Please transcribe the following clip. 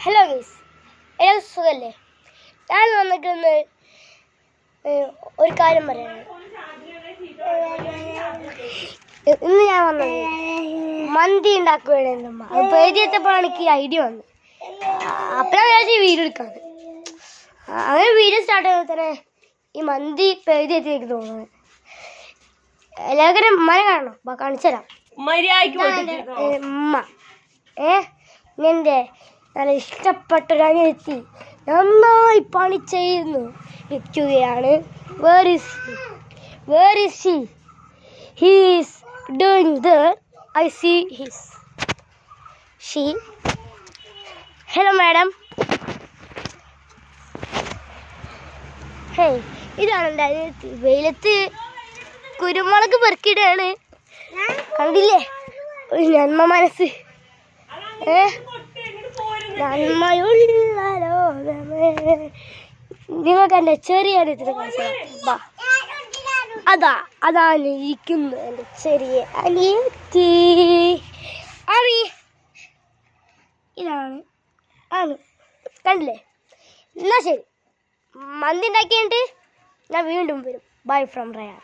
Hello guys, എല്ലാവർക്കും സുഖമല്ലേ? ഞാൻ വന്നിട്ട് ഒരു കാര്യം പറയാനാണ്. ഇന്ന് ഞാൻ വന്നത് മന്തി ഉണ്ടാക്കുകയാണ്. അമ്മ അത് പേടിയെത്തപ്പോഴാണ് എനിക്ക് ഐഡിയ വന്നത്. അപ്പോഴാണ് വിചാരിച്ചു വീഡിയോ എടുക്കാറ്. അങ്ങനെ വീഡിയോ സ്റ്റാർട്ട് ചെയ്യുമ്പോൾ തന്നെ ഈ മന്തി പേടിയെത്തി എനിക്ക് തോന്നുന്നത്. എല്ലാവരും ഉമ്മനെ കാണണം, കാണിച്ചു തരാം. ഉമ്മ എൻ്റെ നല്ല ഇഷ്ടപ്പെട്ടൊരനിയത്തി നന്നായി പണി ചെയ്യുന്നു ഇരിക്കുകയാണ്. Where is she? He is doing there. I see she. Hello madam. Hey, ഇതാണ് എൻ്റെ അനിയത്തി. വെയിലത്ത് കുരുമുളക് പെറുക്കിയിട്ടാണ്. കണ്ടില്ലേ ഒരു നന്മ മനസ്സ്. നന്മയുള്ള ലോകമേ. നിങ്ങൾക്ക് എൻ്റെ ചെറിയ അനിയത്തിനെ അതാണ് ഇരിക്കുന്നു എൻ്റെ ചെറിയ അനിയത്തി. ഇതാണ് കണ്ടില്ലേ? എന്നാ ശരി, മന്തി ഉണ്ടാക്കിയിട്ട് ഞാൻ വീണ്ടും വരും. Bye from Ryan.